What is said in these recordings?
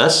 10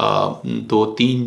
2-3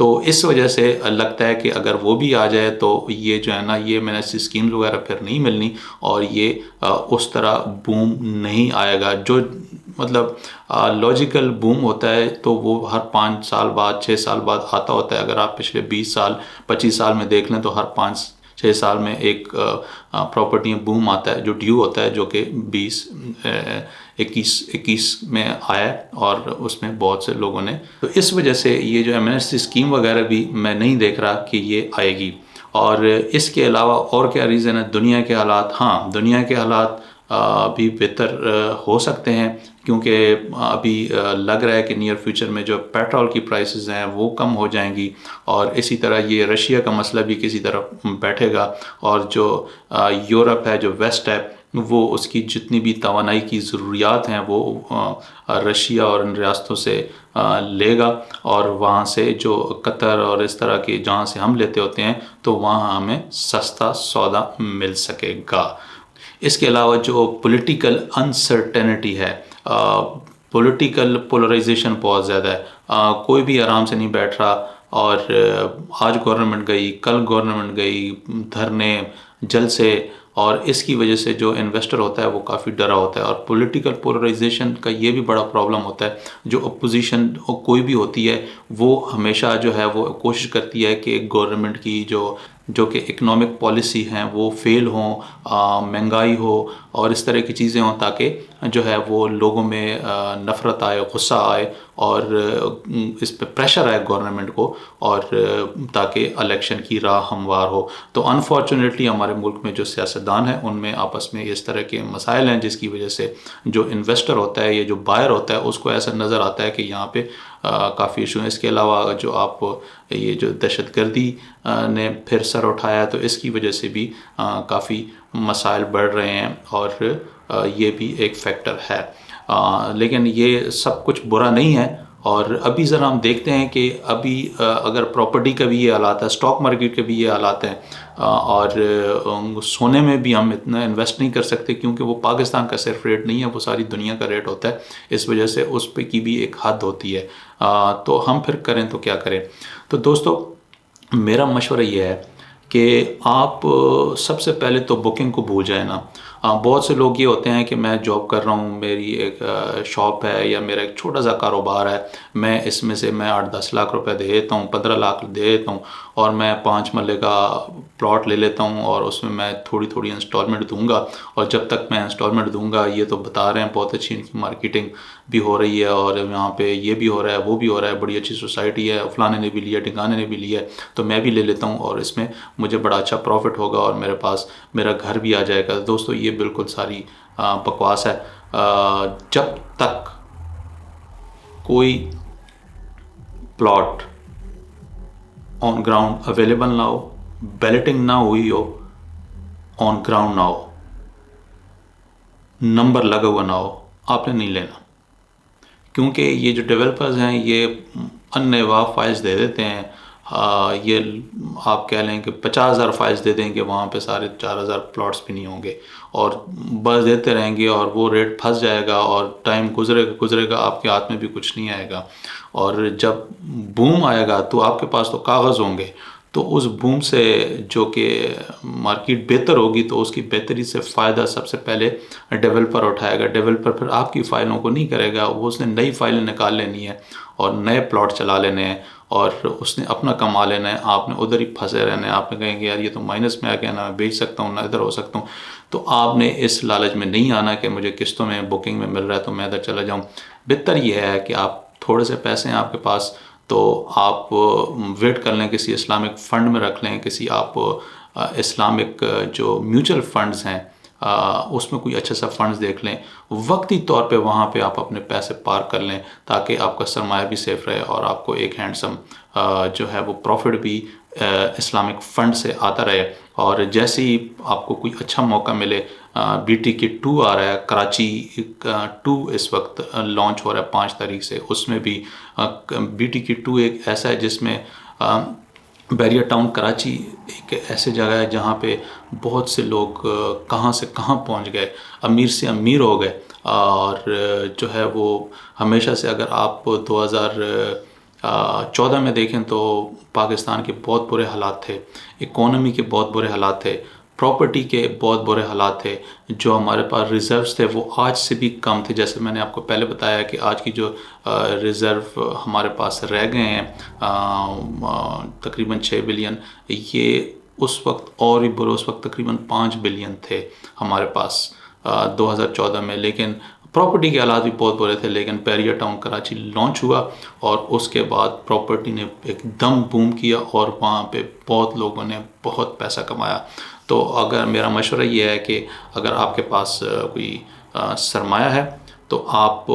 تو اس وجہ سے لگتا ہے کہ اگر وہ بھی آ جائے تو یہ جو ہے نا یہ میں نے اسکیمز وغیرہ پھر نہیں ملنی، اور یہ اس طرح بوم نہیں آئے گا جو مطلب لاجیکل بوم ہوتا ہے تو وہ ہر 5 سال بعد 6 سال بعد آتا ہوتا ہے۔ اگر آپ پچھلے 20 سال 25 سال میں دیکھ لیں تو ہر 5-6 سال میں ایک پراپرٹی بوم آتا ہے جو ڈیو ہوتا ہے، جو کہ 21 میں آیا اور اس میں بہت سے لوگوں نے، تو اس وجہ سے یہ جو ایمنسٹی اسکیم وغیرہ بھی میں نہیں دیکھ رہا کہ یہ آئے گی۔ اور اس کے علاوہ اور کیا ریزن ہے؟ دنیا کے حالات، ہاں دنیا کے حالات بھی بہتر ہو سکتے ہیں، کیونکہ ابھی لگ رہا ہے کہ نیئر فیوچر میں جو پیٹرول کی پرائسز ہیں وہ کم ہو جائیں گی، اور اسی طرح یہ رشیا کا مسئلہ بھی کسی طرح بیٹھے گا، اور جو یورپ ہے، جو ویسٹ ہے، وہ اس کی جتنی بھی توانائی کی ضروریات ہیں وہ رشیا اور ان ریاستوں سے لے گا، اور وہاں سے جو قطر اور اس طرح کے جہاں سے ہم لیتے ہوتے ہیں تو وہاں ہمیں سستا سودا مل سکے گا۔ اس کے علاوہ جو پولیٹیکل انسرٹینٹی ہے، پولیٹیکل پولرائزیشن بہت زیادہ ہے، کوئی بھی آرام سے نہیں بیٹھ رہا، اور آج گورنمنٹ گئی، کل گورنمنٹ گئی، دھرنے، جلسے، اور اس کی وجہ سے جو انویسٹر ہوتا ہے وہ کافی ڈرا ہوتا ہے۔ اور پولیٹیکل پولرائزیشن کا یہ بھی بڑا پرابلم ہوتا ہے، جو اپوزیشن کوئی بھی ہوتی ہے وہ ہمیشہ جو ہے وہ کوشش کرتی ہے کہ گورنمنٹ کی جو کہ اکنامک پالیسی ہیں وہ فیل ہوں، مہنگائی ہو اور اس طرح کی چیزیں ہوں، تاکہ جو ہے وہ لوگوں میں نفرت آئے، غصہ آئے، اور اس پہ پریشر آئے گورنمنٹ کو، اور تاکہ الیکشن کی راہ ہموار ہو۔ تو انفارچونیٹلی ہمارے ملک میں جو سیاستدان ہیں ان میں آپس میں اس طرح کے مسائل ہیں، جس کی وجہ سے جو انویسٹر ہوتا ہے یا جو بائر ہوتا ہے اس کو ایسا نظر آتا ہے کہ یہاں پہ کافی ایشو ہیں۔ اس کے علاوہ جو آپ یہ جو دہشت گردی نے پھر سر اٹھایا تو اس کی وجہ سے بھی کافی مسائل بڑھ رہے ہیں، اور یہ بھی ایک فیکٹر ہے۔ لیکن یہ سب کچھ برا نہیں ہے، اور ابھی ذرا ہم دیکھتے ہیں کہ ابھی اگر پراپرٹی کا بھی یہ حالات ہے، اسٹاک مارکیٹ کے بھی یہ حالات ہیں، اور سونے میں بھی ہم اتنا انویسٹ نہیں کر سکتے، کیونکہ وہ پاکستان کا صرف ریٹ نہیں ہے، وہ ساری دنیا کا ریٹ ہوتا ہے، اس وجہ سے اس پہ کی بھی ایک حد ہوتی ہے۔ تو ہم پھر کریں تو کیا کریں؟ تو دوستو میرا مشورہ یہ ہے کہ آپ سب سے پہلے تو بکنگ کو بھول جائیں نا۔ بہت سے لوگ یہ ہوتے ہیں کہ میں جاب کر رہا ہوں، میری ایک شاپ ہے یا میرا ایک چھوٹا سا کاروبار ہے، میں اس میں سے میں 8-10 لاکھ روپے دے دیتا ہوں، 15 لاکھ دے دیتا ہوں، اور میں 5 مرلے کا پلاٹ لے لیتا ہوں، اور اس میں تھوڑی تھوڑی انسٹالمنٹ دوں گا، اور جب تک میں انسٹالمنٹ دوں گا یہ تو بتا رہے ہیں بہت اچھی ان کی مارکیٹنگ بھی ہو رہی ہے، اور یہاں پہ یہ بھی ہو رہا ہے، وہ بھی ہو رہا ہے، بڑی اچھی سوسائٹی ہے، فلانے نے بھی لیا، ٹھکانے نے بھی لیا، تو میں بھی لے لیتا ہوں، اور اس میں مجھے بڑا اچھا پروفٹ ہوگا، اور میرے پاس میرا گھر بھی آ جائے گا۔ دوستو یہ بالکل ساری بکواس ہے۔ جب تک کوئی پلاٹ آن گراؤنڈ اویلیبل نہ ہو، بیلٹنگ نہ ہوئی ہو، آن گراؤنڈ نہ ہو، نمبر لگا ہوا نہ ہو، آپ نے نہیں لینا، کیونکہ یہ جو ڈیولپرز ہیں یہ انواع فائز دے دیتے ہیں۔ یہ آپ کہہ لیں کہ 50,000 فائز دے دیں گے، وہاں پہ سارے 4,000 پلاٹس بھی نہیں ہوں گے، اور بس دیتے رہیں گے، اور وہ ریٹ پھنس جائے گا، اور ٹائم گزرے گا، آپ کے ہاتھ میں بھی کچھ نہیں آئے گا، اور جب بوم آئے گا تو آپ کے پاس تو کاغذ ہوں گے، تو اس بوم سے جو کہ مارکیٹ بہتر ہوگی تو اس کی بہتری سے فائدہ سب سے پہلے ڈیولپر اٹھائے گا۔ ڈیولپر پھر آپ کی فائلوں کو نہیں کرے گا، وہ اس نے نئی فائلیں نکال لینی ہے، اور نئے پلاٹ چلا لینے ہیں، اور اس نے اپنا کما لینا ہے، آپ نے ادھر ہی پھنسے رہنا ہے۔ آپ نے کہیں گے یار یہ تو مائنس میں آ گیا، نہ میں بیچ سکتا ہوں، نہ ادھر ہو سکتا ہوں، تو آپ نے اس لالچ میں نہیں آنا کہ مجھے قسطوں میں بکنگ میں مل رہا ہے تو میں ادھر چلا جاؤں۔ بہتر یہ ہے کہ آپ تھوڑے سے پیسے ہیں آپ کے پاس تو آپ ویٹ کر لیں، کسی اسلامک فنڈ میں رکھ لیں، کسی آپ اسلامک جو میوچل فنڈز ہیں اس میں کوئی اچھا سا فنڈز دیکھ لیں، وقتی طور پہ وہاں پہ آپ اپنے پیسے پارک کر لیں، تاکہ آپ کا سرمایہ بھی سیف رہے، اور آپ کو ایک ہینڈسم جو ہے وہ پروفٹ بھی اسلامک فنڈ سے آتا رہے۔ اور جیسے ہی آپ کو کوئی اچھا موقع ملے، BTK 2 آ رہا ہے، کراچی 2 اس وقت لانچ ہو رہا ہے 5 تاریخ سے، اس میں بھی BTK 2 ایک ایسا ہے جس میں بیریا ٹاؤن کراچی ایک ایسی جگہ ہے جہاں پہ بہت سے لوگ کہاں سے کہاں پہنچ گئے، امیر سے امیر ہو گئے، اور جو ہے وہ ہمیشہ سے اگر آپ 2014 میں دیکھیں تو پاکستان کے بہت برے حالات تھے، اکانومی کے بہت برے حالات تھے، پراپرٹی کے بہت برے حالات تھے، جو ہمارے پاس ریزروز تھے وہ آج سے بھی کم تھے. جیسے میں نے آپ کو پہلے بتایا کہ آج کی جو ریزرو ہمارے پاس رہ گئے ہیں تقریباً 6 بلین، یہ اس وقت اور بھی برے، اس وقت تقریباً 5 بلین تھے ہمارے پاس 2014 میں. لیکن پراپرٹی کے حالات بھی بہت برے تھے، لیکن بیریا ٹاؤن کراچی لانچ ہوا اور اس کے بعد پراپرٹی نے ایک دم بوم کیا اور وہاں پہ بہت لوگوں نے بہت پیسہ کمایا. تو اگر میرا مشورہ یہ ہے کہ اگر آپ کے پاس کوئی سرمایہ ہے تو آپ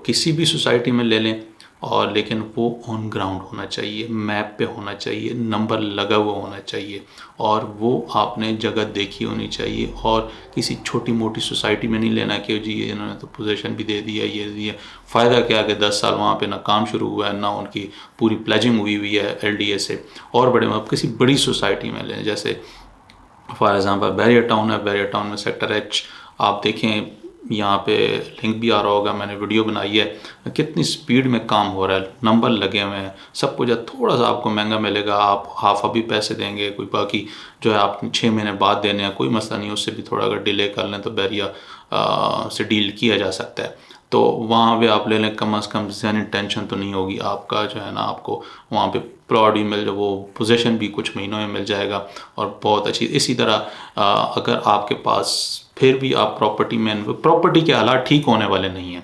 کسی بھی سوسائٹی میں لے لیں، اور لیکن وہ آن گراؤنڈ ہونا چاہیے، میپ پہ ہونا چاہیے، نمبر لگا ہوا ہونا چاہیے، اور وہ آپ نے جگہ دیکھی ہونی چاہیے. اور کسی چھوٹی موٹی سوسائٹی میں نہیں لینا کہ جی انہوں نے تو پوزیشن بھی دے دیا، یہ دیا. فائدہ کیا کہ 10 سال وہاں پہ نہ کام شروع ہوا ہے، نہ ان کی پوری پلیجنگ ہوئی ہے LDA سے. اور بڑے کسی بڑی سوسائٹی میں لیں، جیسے فار ایگزامپل بیریا ٹاؤن ہے، بیریا ٹاؤن میں سیکٹر H آپ دیکھیں، یہاں پہ لنک بھی آ رہا ہوگا، میں نے ویڈیو بنائی ہے، کتنی سپیڈ میں کام ہو رہا ہے، نمبر لگے ہوئے ہیں، سب کچھ ہے. تھوڑا سا آپ کو مہنگا ملے گا، آپ ہاف ابھی پیسے دیں گے، کوئی باقی جو ہے آپ 6 مہینے بعد دینے ہیں، کوئی مسئلہ نہیں، اس سے بھی تھوڑا اگر ڈیلے کر لیں تو بیریا سے ڈیل کیا جا سکتا ہے. تو وہاں پہ آپ لے لیں، کم از کم ذہنی ٹینشن تو نہیں ہوگی آپ کا، جو ہے نا آپ کو وہاں پہ پلاٹ بھی مل جائے، وہ پوزیشن بھی کچھ مہینوں میں مل جائے گا اور بہت اچھی. اسی طرح اگر آپ کے پاس پھر بھی آپ پراپرٹی کے حالات ٹھیک ہونے والے نہیں ہیں،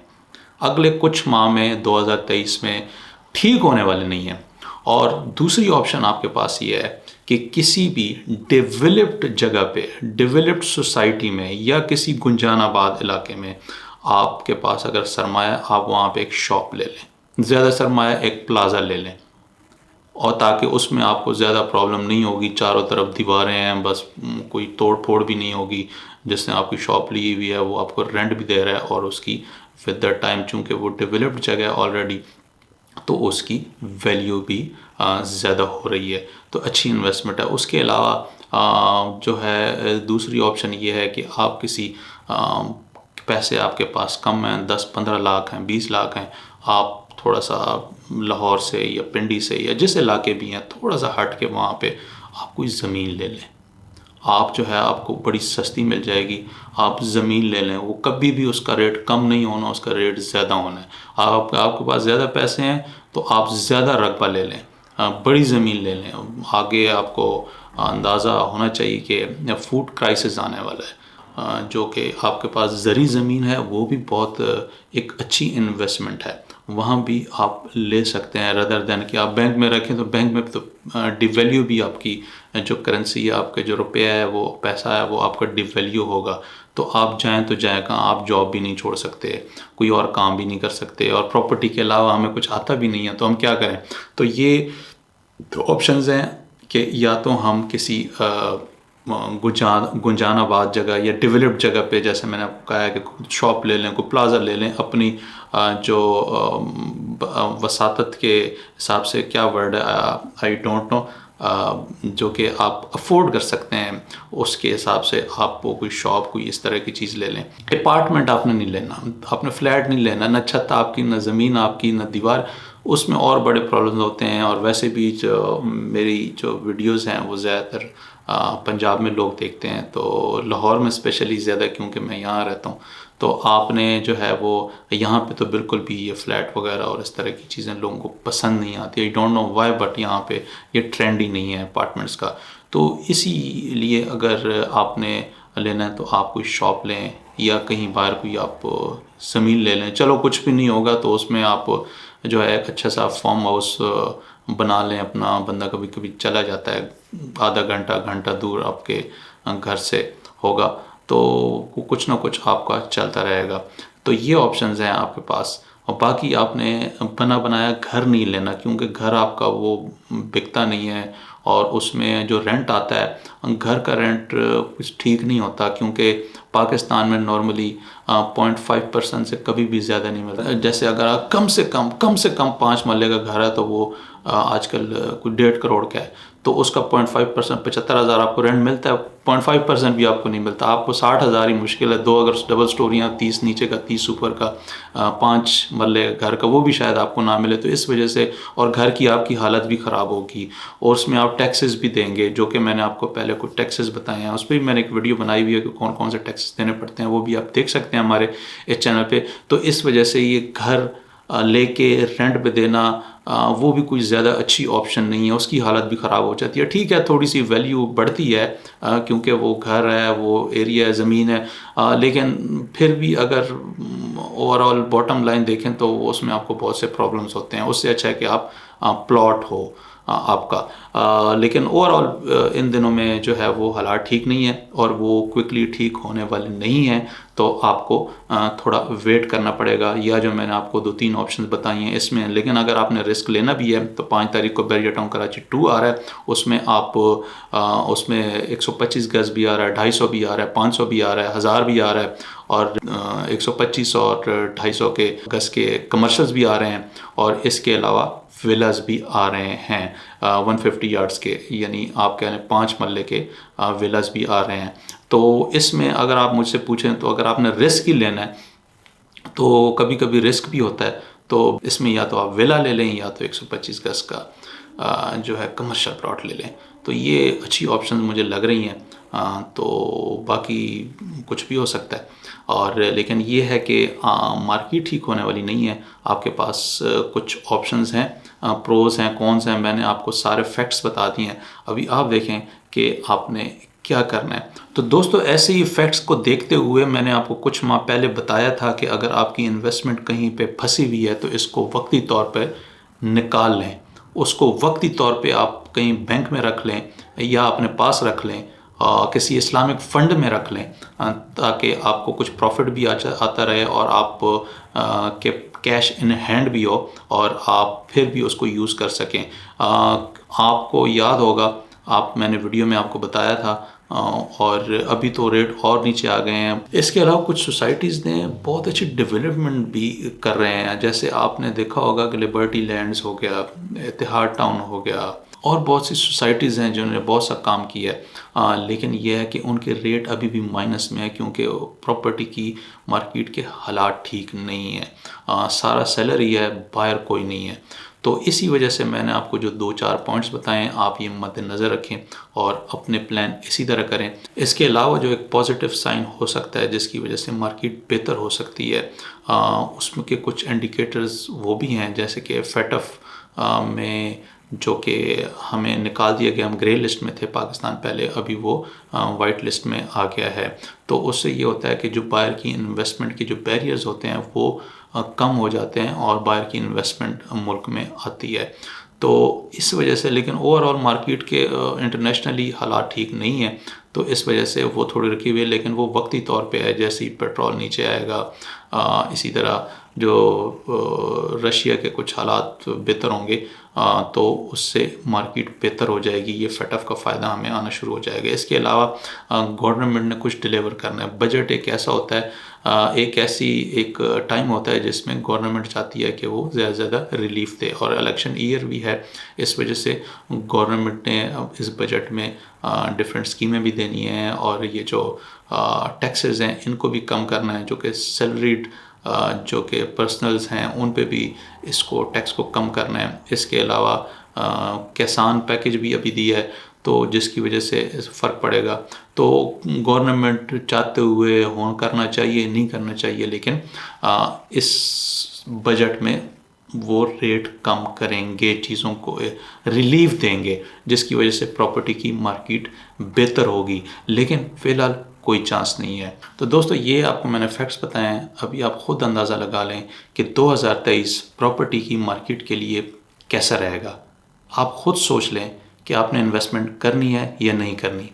اگلے کچھ ماہ میں 2023 میں ٹھیک ہونے والے نہیں ہیں. اور دوسری آپشن آپ کے پاس یہ ہے کہ کسی بھی ڈیولپڈ جگہ پہ، ڈیولپڈ سوسائٹی میں یا کسی گنجان آباد علاقے میں آپ کے پاس اگر سرمایہ، آپ وہاں پہ ایک شاپ لے لیں، زیادہ سرمایہ ایک پلازا لے لیں، اور تاکہ اس میں آپ کو زیادہ پرابلم نہیں ہوگی، چاروں طرف دیواریں ہیں، بس کوئی توڑ پھوڑ بھی نہیں ہوگی. جس نے آپ کی شاپ لی ہوئی ہے وہ آپ کو رینٹ بھی دے رہا ہے، اور اس کی ود دا ٹائم چونکہ وہ ڈیولپڈ جگہ ہے آلریڈی، تو اس کی ویلیو بھی زیادہ ہو رہی ہے. تو اچھی انویسٹمنٹ ہے. اس کے علاوہ جو ہے دوسری آپشن یہ ہے کہ آپ کسی پیسے آپ کے پاس کم ہیں، 10-15 لاکھ ہیں، 20 لاکھ ہیں، آپ تھوڑا سا لاہور سے یا پنڈی سے یا جس علاقے بھی ہیں تھوڑا سا ہٹ کے وہاں پہ آپ کوئی زمین لے لیں. آپ جو ہے آپ کو بڑی سستی مل جائے گی. آپ زمین لے لیں، وہ کبھی بھی اس کا ریٹ کم نہیں ہونا، اس کا ریٹ زیادہ ہونا ہے. آپ کے پاس زیادہ پیسے ہیں تو آپ زیادہ رقبہ لے لیں، بڑی زمین لے لیں. آگے آپ کو اندازہ ہونا چاہیے کہ فوڈ کرائسس آنے والا ہے، جو کہ آپ کے پاس زرعی زمین ہے، وہ بھی بہت ایک اچھی انویسٹمنٹ ہے. وہاں بھی آپ لے سکتے ہیں ردر دین کہ آپ بینک میں رکھیں. تو بینک میں تو ڈی ویلیو بھی آپ کی جو کرنسی ہے، آپ کے جو روپیہ ہے، وہ پیسہ ہے، وہ آپ کا ڈی ویلیو ہوگا. تو آپ جائیں تو جائیں کہاں، آپ جاب بھی نہیں چھوڑ سکتے، کوئی اور کام بھی نہیں کر سکتے، اور پراپرٹی کے علاوہ ہمیں کچھ آتا بھی نہیں ہے، تو ہم کیا کریں؟ تو یہ تو آپشنز ہیں کہ یا تو ہم کسی گنجان آباد جگہ یا ڈیولپڈ جگہ پہ، جیسے میں نے آپ کو کہا ہے کہ شاپ لے لیں، کوئی پلازا لے لیں، اپنی جو وساطت کے حساب سے کیا ورڈ ہے، آئی ڈونٹ نو، جو کہ آپ افورڈ کر سکتے ہیں، اس کے حساب سے آپ کو کوئی شاپ، کوئی اس طرح کی چیز لے لیں. اپارٹمنٹ آپ نے نہیں لینا، آپ نے فلیٹ نہیں لینا، نہ چھت آپ کی، نہ زمین آپ کی، نہ دیوار. اس میں اور بڑے پرابلمز ہوتے ہیں. اور ویسے بھی جو میری جو ویڈیوز ہیں وہ زیادہ تر پنجاب میں لوگ دیکھتے ہیں، تو لاہور میں اسپیشلی زیادہ، کیونکہ میں یہاں رہتا ہوں. تو آپ نے جو ہے وہ یہاں پہ تو بالکل بھی یہ فلیٹ وغیرہ اور اس طرح کی چیزیں لوگوں کو پسند نہیں آتی. I don't know why, but یہاں پہ یہ ٹرینڈ ہی نہیں ہے اپارٹمنٹس کا. تو اسی لیے اگر آپ نے لینا ہے تو آپ کوئی شاپ لیں، یا کہیں باہر کوئی آپ زمین لے لیں. چلو کچھ بھی نہیں ہوگا تو اس میں آپ جو ہے ایک اچھا سا فارم ہاؤس بنا لیں اپنا. بندہ کبھی کبھی چلا جاتا ہے، آدھا گھنٹہ دور آپ کے گھر سے ہوگا، تو کچھ نہ کچھ آپ کا چلتا رہے گا. تو یہ آپشنز ہیں آپ کے پاس. اور باقی آپ نے بنا بنایا گھر نہیں لینا، کیونکہ گھر آپ کا وہ بکتا نہیں ہے، اور اس میں جو رینٹ آتا ہے، گھر کا رینٹ کچھ ٹھیک نہیں ہوتا، کیونکہ پاکستان میں نارملی 0.5% سے کبھی بھی زیادہ نہیں ملتا. جیسے اگر آپ کم سے کم 5 مرلے کا گھر ہے تو وہ آج کل کوئی 1.5 کروڑ کا ہے. تو اس کا 0.5%, 75,000 آپ کو رینٹ ملتا ہے, 0.5% بھی آپ کو نہیں ملتا. آپ کو 60,000 ہی مشکل ہے. 2 اگر ڈبل سٹوریاں, 30 نیچے کا 30 اوپر کا, 5 مرلے گھر کا, وہ بھی شاید آپ کو نہ ملے. تو اس وجہ سے, اور گھر کی آپ کی حالت بھی خراب ہوگی, اور اس میں آپ ٹیکسز بھی دیں گے, جو کہ میں نے آپ کو پہلے کچھ ٹیکسز بتائے ہیں. اس پہ بھی میں نے ایک ویڈیو بنائی ہوئی ہے کہ کون کون سے ٹیکسز دینے پڑتے ہیں, وہ بھی آپ دیکھ سکتے ہیں ہمارے اس چینل پہ. تو اس وجہ سے یہ گھر لے کے رینٹ پہ دینا وہ بھی کوئی زیادہ اچھی آپشن نہیں ہے. اس کی حالت بھی خراب ہو جاتی ہے. ٹھیک ہے, تھوڑی سی ویلیو بڑھتی ہے کیونکہ وہ گھر ہے, وہ ایریا ہے, زمین ہے, لیکن پھر بھی اگر اوور آل باٹم لائن دیکھیں تو اس میں آپ کو بہت سے پرابلمس ہوتے ہیں. اس سے اچھا ہے کہ آپ پلاٹ ہو آپ کا. لیکن اوور آل ان دنوں میں جو ہے وہ حالات ٹھیک نہیں ہے, اور وہ کوئکلی ٹھیک ہونے والے نہیں ہیں. تو آپ کو تھوڑا ویٹ کرنا پڑے گا, یا جو میں نے آپ کو 2-3 آپشنز بتائی ہیں اس میں. لیکن اگر آپ نے رسک لینا بھی ہے تو 5 تاریخ کو بیریا ٹاؤن کراچی 2 آ رہا ہے. اس میں آپ اس میں 125 گز بھی آ رہا ہے, 250 بھی آ رہا ہے, 500 بھی آ رہا ہے, 1000 بھی آ رہا ہے, اور 125 اور 250 کے گز کے کمرشلز بھی آ رہے ہیں. اور اس کے علاوہ ویلاز بھی آ رہے ہیں 150 یارڈز کے, یعنی آپ کہہ لیں 5 مرلے کے ویلاز بھی آ رہے ہیں. تو اس میں اگر آپ مجھ سے پوچھیں تو اگر آپ نے رسک ہی لینا ہے تو کبھی کبھی رسک بھی ہوتا ہے. تو اس میں یا تو آپ ویلا لے لیں, یا تو 125 گز کا جو ہے کمرشل پلاٹ لے لیں. تو یہ اچھی آپشنز مجھے لگ رہی ہیں. تو باقی کچھ بھی ہو سکتا ہے, اور لیکن یہ ہے کہ مارکیٹ ٹھیک ہونے والی نہیں ہے. آپ کے پاس کچھ آپشنز ہیں, پروز ہیں, کونس ہیں, میں نے آپ کو سارے فیکٹس بتا دیے ہیں. ابھی آپ دیکھیں کہ آپ نے کیا کرنا ہے. تو دوستو, ایسے ہی فیکٹس کو دیکھتے ہوئے میں نے آپ کو کچھ ماہ پہلے بتایا تھا کہ اگر آپ کی انویسٹمنٹ کہیں پہ پھنسی ہوئی ہے تو اس کو وقتی طور پہ نکال لیں. اس کو وقتی طور پہ آپ کہیں بینک میں رکھ لیں, یا اپنے پاس رکھ لیں, کسی اسلامک فنڈ میں رکھ لیں, تاکہ آپ کو کچھ پروفٹ بھی آتا رہے, اور آپ کے کیش ان ہینڈ بھی ہو, اور آپ پھر بھی اس کو یوز کر سکیں. آپ کو یاد ہوگا, میں نے ویڈیو میں آپ کو بتایا تھا, اور ابھی تو ریٹ اور نیچے آ گئے ہیں. اس کے علاوہ کچھ سوسائٹیز نے بہت اچھی ڈیولپمنٹ بھی کر رہے ہیں. جیسے آپ نے دیکھا ہوگا کہ لبرٹی لینڈز ہو گیا, اتحاد ٹاؤن ہو گیا, اور بہت سی سوسائٹیز ہیں جنہوں نے بہت سا کام کیا ہے. لیکن یہ ہے کہ ان کے ریٹ ابھی بھی مائنس میں ہے, کیونکہ پراپرٹی کی مارکیٹ کے حالات ٹھیک نہیں ہیں. سارا سیلر ہی ہے, بائر کوئی نہیں ہے. تو اسی وجہ سے میں نے آپ کو جو 2-4 پوائنٹس بتائے ہیں, آپ یہ مد نظر رکھیں اور اپنے پلان اسی طرح کریں. اس کے علاوہ جو ایک پازیٹیو سائن ہو سکتا ہے جس کی وجہ سے مارکیٹ بہتر ہو سکتی ہے, اس میں کے کچھ انڈیکیٹرز وہ بھی ہیں, جیسے کہ FATF میں جو کہ ہمیں نکال دیا گیا. ہم گرے لسٹ میں تھے پاکستان پہلے, ابھی وہ وائٹ لسٹ میں آ گیا ہے. تو اس سے یہ ہوتا ہے کہ جو بائر کی انویسٹمنٹ کے جو بیریئرز ہوتے ہیں وہ کم ہو جاتے ہیں, اور بائر کی انویسٹمنٹ ملک میں آتی ہے. تو اس وجہ سے, لیکن اوور آل مارکیٹ کے انٹرنیشنلی حالات ٹھیک نہیں ہیں, تو اس وجہ سے وہ تھوڑی رکی ہوئی ہے. لیکن وہ وقتی طور پہ ہے, جیسے ہی پیٹرول نیچے آئے گا, اسی طرح جو رشیا کے کچھ حالات بہتر ہوں گے تو اس سے مارکیٹ بہتر ہو جائے گی. یہ FATF کا فائدہ ہمیں آنا شروع ہو جائے گا. اس کے علاوہ گورنمنٹ نے کچھ ڈیلیور کرنا ہے. بجٹ ایک ایسا ہوتا ہے, ایک ٹائم ہوتا ہے جس میں گورنمنٹ چاہتی ہے کہ وہ زیادہ سے زیادہ ریلیف دے, اور الیکشن ایئر بھی ہے. اس وجہ سے گورنمنٹ نے اس بجٹ میں ڈفرینٹ اسکیمیں بھی دینی ہیں, اور یہ جو ٹیکسز ہیں ان کو بھی کم کرنا ہے, جو کہ سیلریڈ جو کہ پرسنلز ہیں ان پہ بھی اس کو ٹیکس کو کم کرنا ہے. اس کے علاوہ کسان پیکج بھی ابھی دیا ہے, تو جس کی وجہ سے فرق پڑے گا. تو گورنمنٹ چاہتے ہوئے کرنا چاہیے, نہیں کرنا چاہیے, لیکن اس بجٹ میں وہ ریٹ کم کریں گے, چیزوں کو ریلیف دیں گے, جس کی وجہ سے پراپرٹی کی مارکیٹ بہتر ہوگی. لیکن فی الحال کوئی چانس نہیں ہے. تو دوستو, یہ آپ کو میں نے فیکٹس بتائے ہیں. ابھی آپ خود اندازہ لگا لیں کہ 2023 پراپرٹی کی مارکیٹ کے لیے کیسا رہے گا. آپ خود سوچ لیں کہ آپ نے انویسٹمنٹ کرنی ہے یا نہیں کرنی.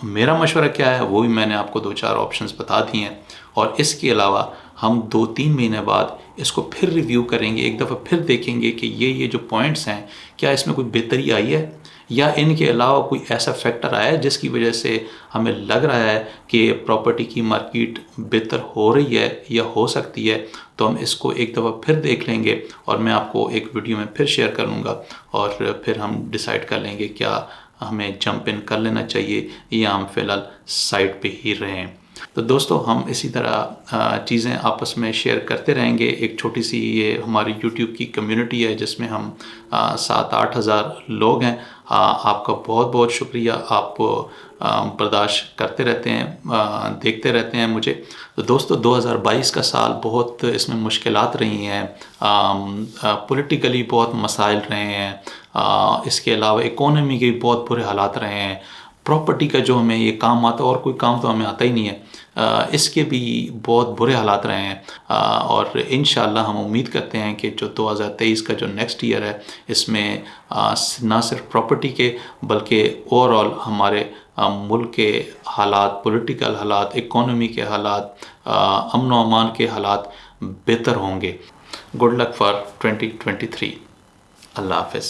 میرا مشورہ کیا ہے وہ بھی میں نے آپ کو 2-4 آپشنز بتا دی ہیں, اور اس کے علاوہ ہم 2-3 مہینے بعد اس کو پھر ریویو کریں گے, ایک دفعہ پھر دیکھیں گے کہ یہ جو پوائنٹس ہیں کیا اس میں کوئی بہتری آئی ہے, یا ان کے علاوہ کوئی ایسا فیکٹر آیا ہے جس کی وجہ سے ہمیں لگ رہا ہے کہ پراپرٹی کی مارکیٹ بہتر ہو رہی ہے یا ہو سکتی ہے. تو ہم اس کو ایک دفعہ پھر دیکھ لیں گے اور میں آپ کو ایک ویڈیو میں پھر شیئر کروں گا، اور پھر ہم ڈیسائیڈ کر لیں گے کیا ہمیں جمپ ان کر لینا چاہیے یا ہم فی الحال سائٹ پہ ہی رہیں۔ تو دوستو ہم اسی طرح چیزیں آپس میں شیئر کرتے رہیں گے۔ ایک چھوٹی سی یہ ہماری یوٹیوب کی کمیونٹی ہے جس میں ہم 7-8 ہزار لوگ ہیں۔ آپ کا بہت بہت شکریہ، آپ برداشت کرتے رہتے ہیں، دیکھتے رہتے ہیں مجھے۔ تو دوستو 2022 کا سال بہت اس میں مشکلات رہی ہیں، پولیٹیکلی بہت مسائل رہے ہیں، اس کے علاوہ اکانومی کے بہت برے حالات رہے ہیں۔ پراپرٹی کا جو ہمیں یہ کام آتا ہے، اور کوئی کام تو ہمیں آتا ہی نہیں ہے، اس کے بھی بہت برے حالات رہے ہیں، اور انشاءاللہ ہم امید کرتے ہیں کہ جو 2023 کا جو نیکسٹ ایئر ہے اس میں نہ صرف پراپرٹی کے بلکہ اوورآل ہمارے ملک کے حالات، پولیٹیکل حالات، اکانومی کے حالات، امن و امان کے حالات بہتر ہوں گے۔ Good look for 2023۔ اللہ حافظ۔